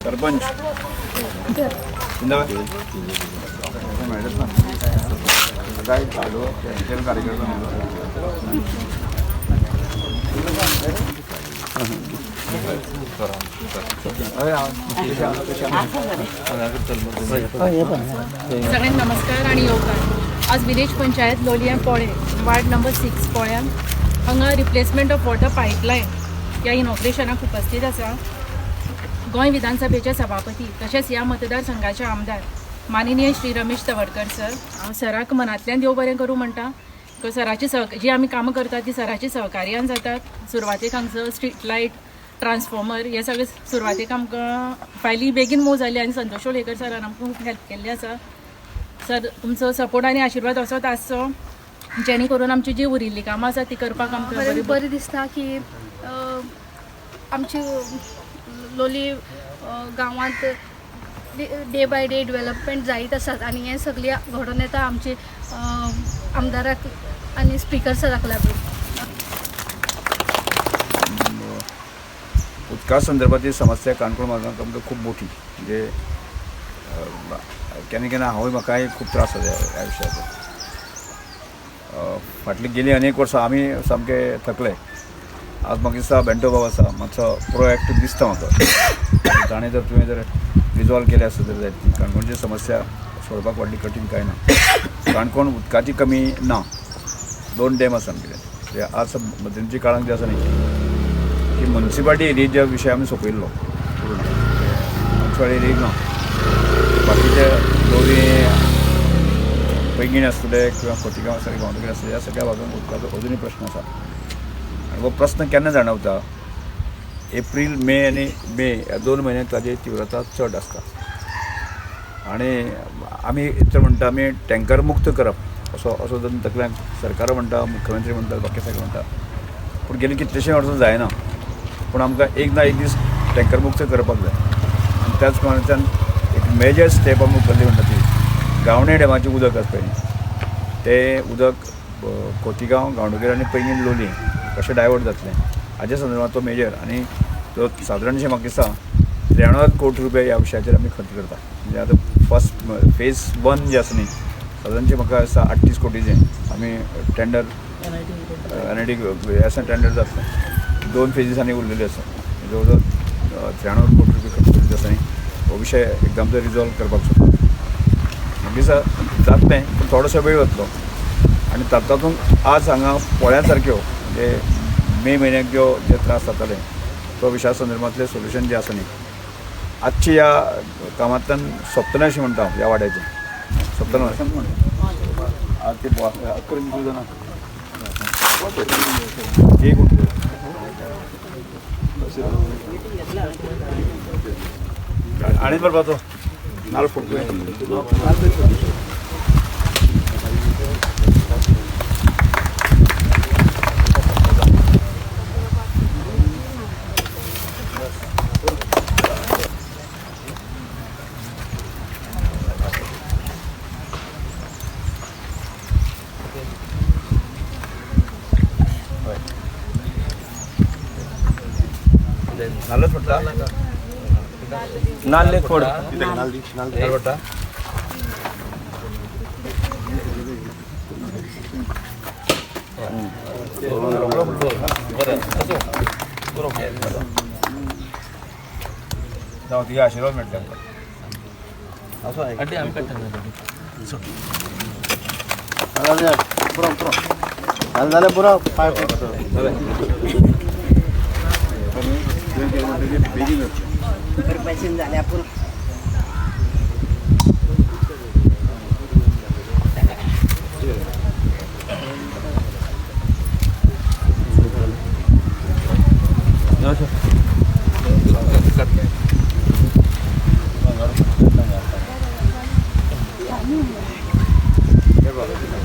सरपंच सगळ्यांना नमस्कार आणि येवकार. आज विलेज पंचायत लोलयां पोळे वार्ड नंबर 6 पोळ्यां हांगा रिप्लेसमेंट ऑफ वॉटर पायपलायन ह्या इनॉग्रेशनाक उपस्थित आसा. गोंय विधानसभेचे सभापती तशेंच ह्या मतदारसंघाचे आमदार माननीय श्री रमेश तवडकर सर. हांव सराक मनांतल्यान देव बरें करूं म्हणटा. सराची जी आमी कामां करतात ती सराची सहकार्यान जातात. सुरवातेक हांगसर स्ट्रीट लायट, ट्रान्सफॉर्मर हे सगळे सुरवातेक आमकां फायली बेगीन मूव जाली आनी संतोष लोलयेकर सरान आमकां खूब हेल्प केल्ली आसा. सर तुमचो सपोर्ट आनी आशिर्वाद असोच आसचो जेणे करून आमची जी उरिल्ली कामां आसा ती करपाक आमकां बरें दिसता की आमची लोलये गांवांत डे बाय डे डेवलपमेंट जायत आसात आनी हें सगळें घडोवन येता आमचे आमदाराक आनी स्पिकर सराक लागून. उदका संदर्भातली समस्या काणकोण भागांत आमकां खूब मोठी म्हणजे केन्ना केन्ना हांवूय म्हाकाय खूब त्रास जाता ह्या विशयाचो. फाटली गेली अनेक वर्सां आमी सामके थकले. आज म्हाका दिसता बेंटो भाव आसा मातसो प्रोएक्टीव दिसता म्हाका. ताणें जर तुवें जर रिजॉल्व केलें आसत जर जायत काणकोणची समस्या सोडपाक व्हडली कठीण कांय ना. काणकोण उदकाची कमी ना. 2 डॅम आसा आमचे. आज मध्यंतरी काळांत जे आसा न्ही की म्युनिसिपालिटी एरियेच्या विशय आमी सोंपयल्लो. म्युनिसिपालिटी एरियेक ना. बाकीचे लोलये पैंगीण आसतले किंवा खोतिगांव आसतले गांवडोंगरी आसतले ह्या सगळ्या भागांत उदकाचो अजुनूय प्रश्न आसा. आनी हो प्रश्न केन्ना जाणवता? एप्रील मे आनी मे ह्या 2 म्हयन्यांत ताची तीव्रता चड आसता. आनी आमी तर म्हणटा आमी टँकर मुक्त करप असो जर तकल्यांक सरकार म्हणटा, मुख्यमंत्री म्हणटा, बाकी सगळे म्हणटा. पूण गेली कितलेशे वर्सां जायना. पूण आमकां एक ना एक दीस टँकर मुक्त करपाक जाय. आनी त्याच कारणाच्यान एक मेजर स्टेप आमी उखल्ली म्हणटा ती गावणे डॅमाचें उदक आसा पळय तें उदक खोतिगांव, गांवडोंगरी आनी पैंगीण लोलये कशें डायवर्ट जातलें हाच्या संदर्भात तो मेजर. आनी तो सादारणशें म्हाका दिसता 93 कोटी रुपया ह्या विशयाचेर आमी खर्च करता. म्हणजे आतां फर्स्ट फेज 1 जें आसा न्ही सादारणशें म्हाका दिसता 38 कोटीचें आमी टेंडर NIT हें आसा टेंडर जातलें. 2 फेजीसांनी उरलेले आसा. जवळ जवळ 93 कोटी रुपया खर्च केल्ले आसा. आनी हो विशय एकदम जर रिजॉल्व करपाक सोदता म्हाका दिसता जातलें पूण थोडोसो वेळ वतलो. आनी तातूंत आज हांगा पोळ्यां सारक्यो म्हणजे मे म्हयन्याक जे त्रास जाताले तो विशया संदर्भांतलें सोल्युशन जें आसा न्ही आजच्या ह्या कामांतल्यान सोंपतलें अशें म्हणटा हांव ह्या वाड्याचें. सोंपतलें आज ते 11 दीस जाना एक आनी बरपाचो नाल्ल फोडटो नाल्लच पडटा नाल्ल एक फोड नाल्ल पडटा. जावं तिका आशिर्वाद मेळटले आमकां जाल्यार पुरो पाय बेगीन पैसे झाल्या पुरो हे बघा